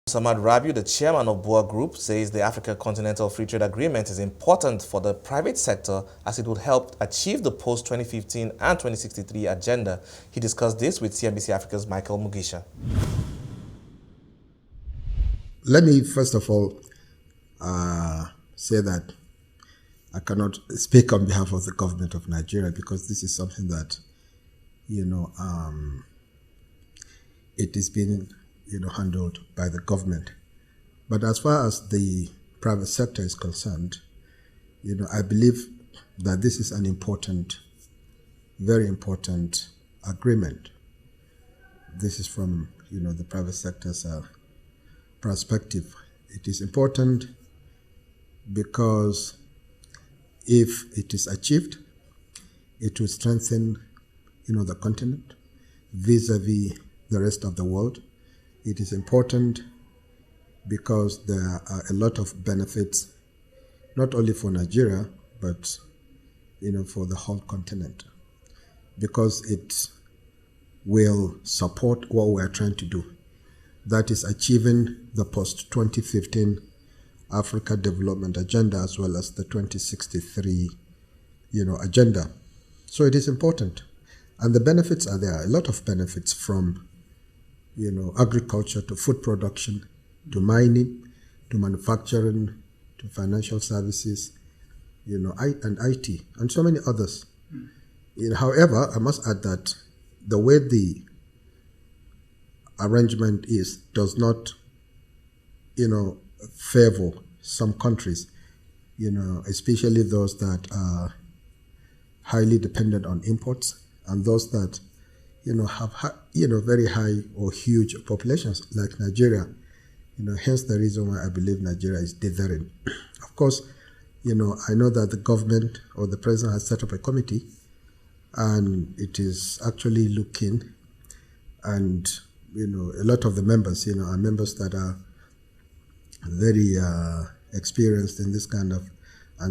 Abdulsamad Rabiu, the chairman of BUA Group, says the Africa Continental Free Trade Agreement is important for the private sector as it would help achieve the post-2015 and 2063 agenda. He discussed this with CNBC Africa's Michael Mugisha. Let me first of all say that I cannot speak on behalf of the government of Nigeria because this is something that, it is being, handled by the government. But as far as the private sector is concerned, I believe that this is an important, very important agreement. This is from, the private sector's perspective. It is important because if it is achieved, it will strengthen, the continent vis-a-vis the rest of the world. It is important because there are a lot of benefits, not only for Nigeria, but, for the whole continent, because it will support what we are trying to do. That is achieving the post-2015 Africa Development Agenda as well as the 2063, agenda. So it is important. And the benefits are there, a lot of benefits from, agriculture to food production, to mining, to manufacturing, to financial services, and IT, and so many others. However, I must add that the way the arrangement does not, favor some countries, especially those that are highly dependent on imports and those that, have, very high or huge populations like Nigeria. Hence the reason why I believe Nigeria is dithering. Of course, I know that the government or the president has set up a committee and it is actually looking, and a lot of the members, are members that are very experienced in this kind of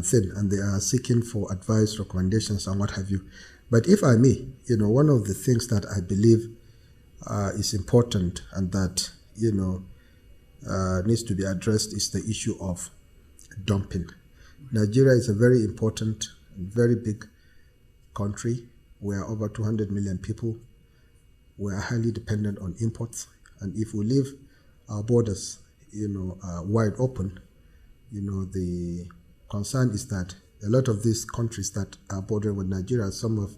thing, and they are seeking for advice, recommendations, and what have you. But if I may, one of the things that I believe is important and that, needs to be addressed is the issue of dumping. Nigeria is a very important and very big country. We are over 200 million people. We are highly dependent on imports. And if we leave our borders, wide open, the concern is that a lot of these countries that are bordering with Nigeria, some of,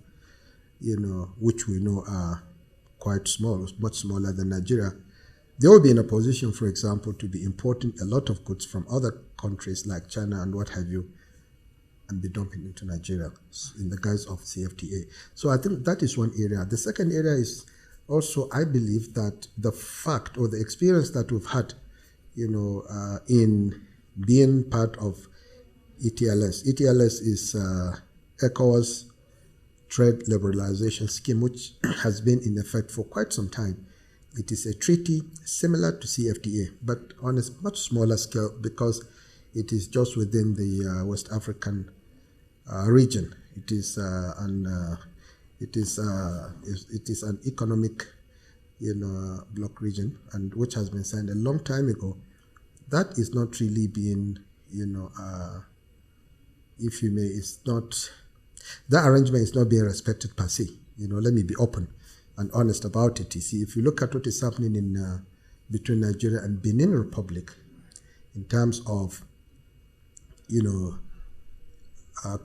which we know are quite small, much smaller than Nigeria, they will be in a position, for example, to be importing a lot of goods from other countries like China and what have you, and be dumping into Nigeria in the guise of CFTA. So I think that is one area. The second area is also, I believe that the fact or the experience that we've had, in being part of ETLS. ETLS is ECOWAS trade liberalization scheme, which has been in effect for quite some time. It is a treaty similar to CFTA, but on a much smaller scale because it is just within the West African region. It is an economic, bloc region, and which has been signed a long time ago. That is not really being, if you may, it's not, that arrangement is not being respected per se. Let me be open and honest about it. You see, if you look at what is happening in between Nigeria and Benin Republic in terms of,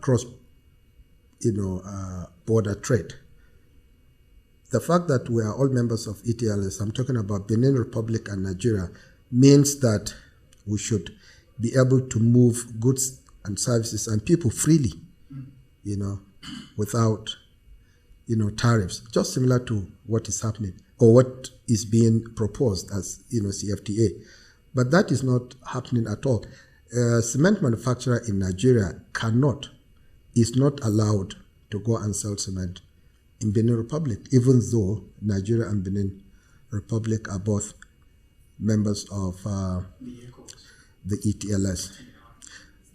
cross, border trade, the fact that we are all members of ETLS, I'm talking about Benin Republic and Nigeria, means that we should be able to move goods and services and people freely, without, tariffs, just similar to what is happening or what is being proposed as, CFTA. But that is not happening at all. A cement manufacturer in Nigeria is not allowed to go and sell cement in Benin Republic, even though Nigeria and Benin Republic are both members of the ETLS.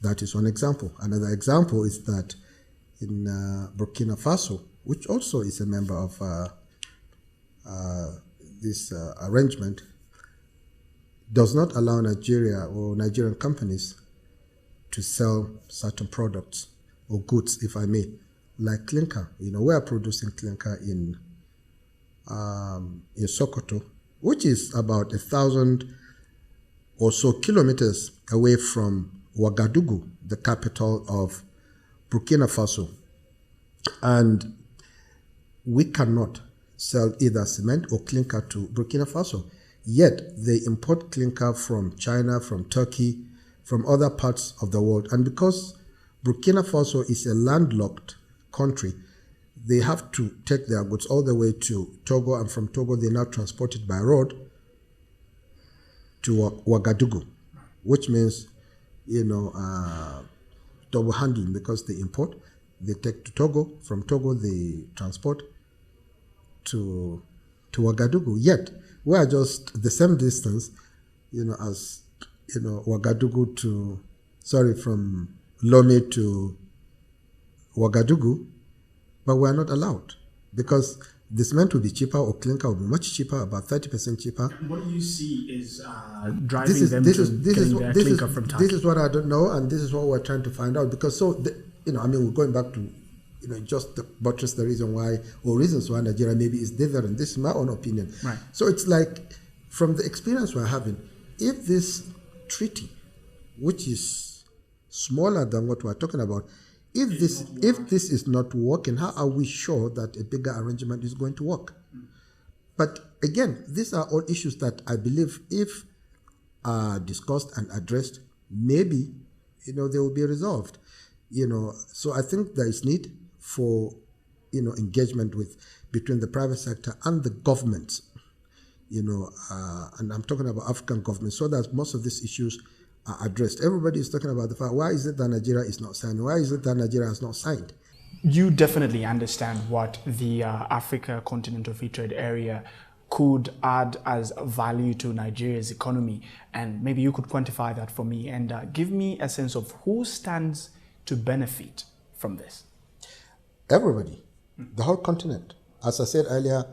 That is one example. Another example is that in Burkina Faso, which also is a member of this arrangement, does not allow Nigeria or Nigerian companies to sell certain products or goods, if I may, like clinker. We are producing clinker in Sokoto, which is about 1,000 or so kilometers away from Ouagadougou, the capital of Burkina Faso. And we cannot sell either cement or clinker to Burkina Faso. Yet they import clinker from China, from Turkey, from other parts of the world. And because Burkina Faso is a landlocked country, they have to take their goods all the way to Togo, and from Togo they now transport it by road to Ouagadougou, which means, double handling, because they import, they take to Togo, from Togo they transport to Ouagadougou. Yet we are just the same distance, as Ouagadougou to, from Lomé to Ouagadougou, but we are not allowed because the cement will be cheaper, or clinker will be much cheaper, about 30% cheaper. What do you see is driving them to getting their clinker from Turkey? This is what I don't know, and this is what we're trying to find out. Because we're going back to, just to buttress the reason why, or reasons why Nigeria maybe is different. This is my own opinion. Right. So it's like, from the experience we're having, if this treaty, which is smaller than what we're talking about, if this is not working, how are we sure that a bigger arrangement is going to work? But again, these are all issues that I believe, if discussed and addressed, maybe they will be resolved. So I think there is need for engagement between the private sector and the government. And I'm talking about African governments, so that most of these issues are addressed. Everybody is talking about the fact, why is it that Nigeria is not signing? Why is it that Nigeria has not signed? You definitely understand what the Africa Continental Free Trade Area could add as value to Nigeria's economy, and maybe you could quantify that for me and give me a sense of who stands to benefit from this. Everybody, the whole continent. As I said earlier,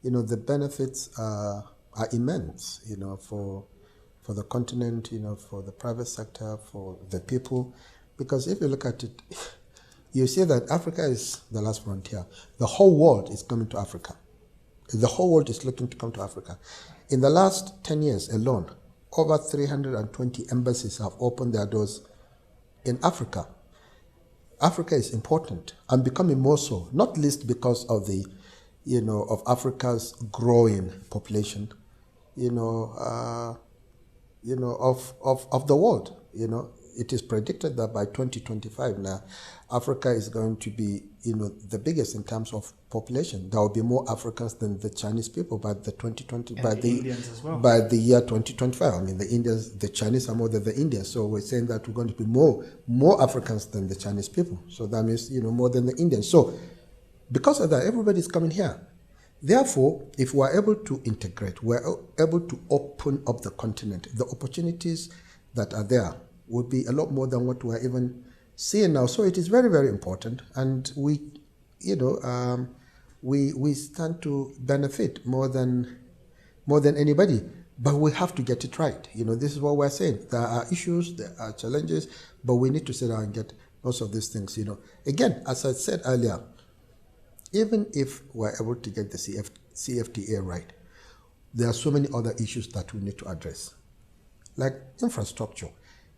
the benefits are immense, for the continent, for the private sector, for the people. Because if you look at it, you see that Africa is the last frontier. The whole world is coming to Africa. The whole world is looking to come to Africa. In the last 10 years alone, over 320 embassies have opened their doors in Africa. Africa is important and becoming more so, not least because of the, of Africa's growing population, of the world. It is predicted that by 2025 now, Africa is going to be, the biggest in terms of population. There will be more Africans than the Chinese people by the 2020, and the Indians as well. By the year 2025. I mean, the Chinese are more than the Indians. So we're saying that we're going to be more Africans than the Chinese people. So that means, more than the Indians. So because of that, everybody's coming here. Therefore, if we're able to integrate, we're able to open up the continent, the opportunities that are there would be a lot more than what we're even seeing now. So it is very, very important, and we stand to benefit more than anybody. But we have to get it right. This is what we're saying. There are issues, there are challenges, but we need to sit down and get most of these things. Again, as I said earlier, even if we're able to get the CFTA right, there are so many other issues that we need to address, like infrastructure.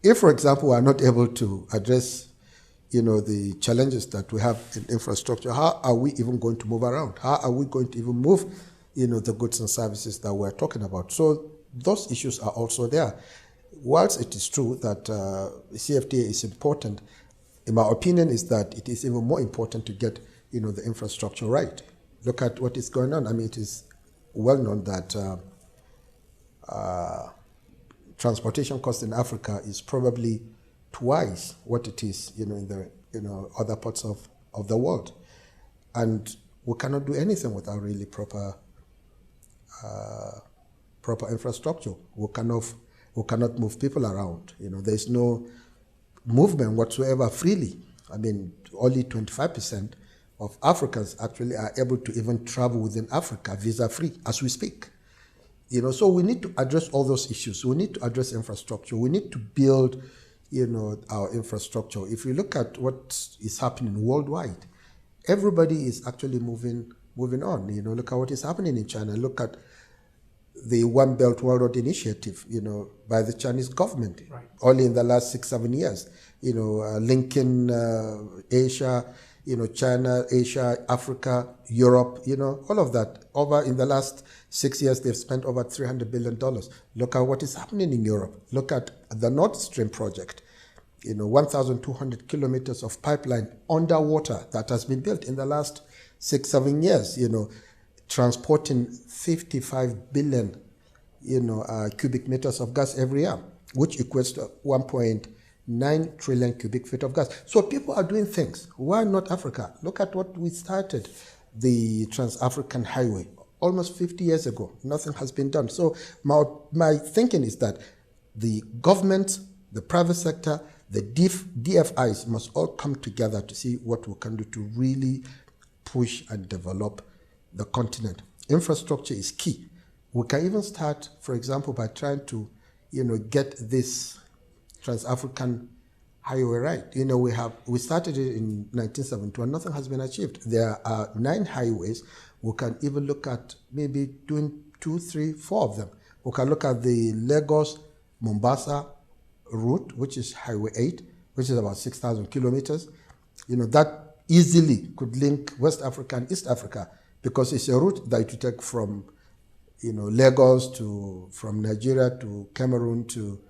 If, for example, we are not able to address, the challenges that we have in infrastructure, how are we even going to move around? How are we going to even move, the goods and services that we're talking about? So those issues are also there. Whilst it is true that CFTA is important, in my opinion, is that it is even more important to get the infrastructure right. Look at what is going on. I mean, it is well known that transportation cost in Africa is probably twice what it is, in the other parts of the world, and we cannot do anything without really proper infrastructure. We cannot move people around. There is no movement whatsoever freely. I mean, only 25% of Africans actually are able to even travel within Africa visa-free as we speak. So we need to address all those issues. We need to address infrastructure. We need to build, our infrastructure. If you look at what is happening worldwide, everybody is actually moving on. Look at what is happening in China. Look at the One Belt One Road initiative, by the Chinese government, right, only in the last 6-7 years, linking Asia, China, Asia, Africa, Europe, all of that. Over in the last 6 years, they've spent over $300 billion. Look at what is happening in Europe. Look at the Nord Stream project, 1,200 kilometers of pipeline underwater that has been built in the last 6-7 years, transporting 55 billion, cubic meters of gas every year, which equates to 1.9 trillion cubic feet of gas. So people are doing things. Why not Africa? Look at what we started, the Trans-African Highway, almost 50 years ago. Nothing has been done. So my thinking is that the government, the private sector, the DFIs must all come together to see what we can do to really push and develop the continent. Infrastructure is key. We can even start, for example, by trying to, get this Trans-African Highway right. We started it in 1971. Nothing has been achieved. There are 9 highways. We can even look at maybe doing 2, 3, 4 of them. We can look at the Lagos-Mombasa route, which is Highway 8, which is about 6,000 kilometers. That easily could link West Africa and East Africa, because it's a route that you take from, Lagos from Nigeria to Cameroon to,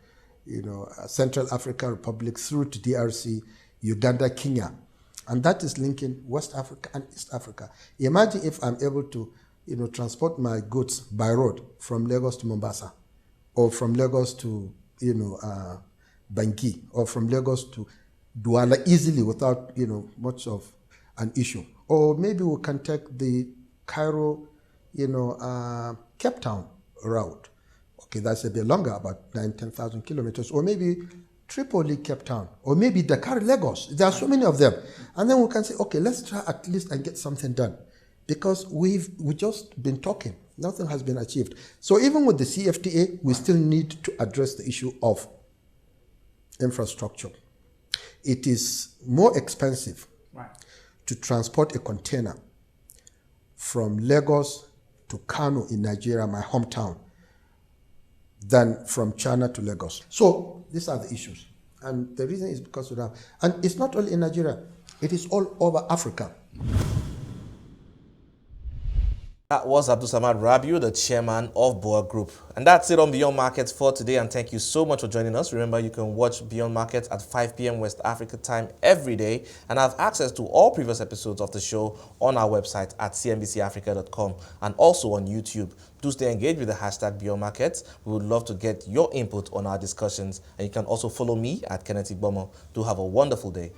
Central African Republic through to DRC, Uganda, Kenya. And that is linking West Africa and East Africa. Imagine if I'm able to, transport my goods by road from Lagos to Mombasa, or from Lagos to, Bangui, or from Lagos to Douala easily without, much of an issue. Or maybe we can take the Cairo, Cape Town route. Okay, that's a bit longer, about 10,000 kilometers. Or maybe Tripoli, Cape Town. Or maybe Dakar, Lagos. There are so many of them. And then we can say, okay, let's try at least and get something done. Because we've just been talking. Nothing has been achieved. So even with the CFTA, we still need to address the issue of infrastructure. It is more expensive to transport a container from Lagos to Kano in Nigeria, my hometown, than from China to Lagos. So these are the issues. And the reason is because of that. And it's not only in Nigeria, it is all over Africa. That was Abdulsamad Rabiu, the chairman of BUA Group. And that's it on Beyond Markets for today, and thank you so much for joining us. Remember, you can watch Beyond Markets at 5 p.m. West Africa time every day and have access to all previous episodes of the show on our website at cnbcafrica.com and also on YouTube. Do stay engaged with the hashtag Beyond Markets. We would love to get your input on our discussions, and you can also follow me at Kenneth Igbomo. Do have a wonderful day.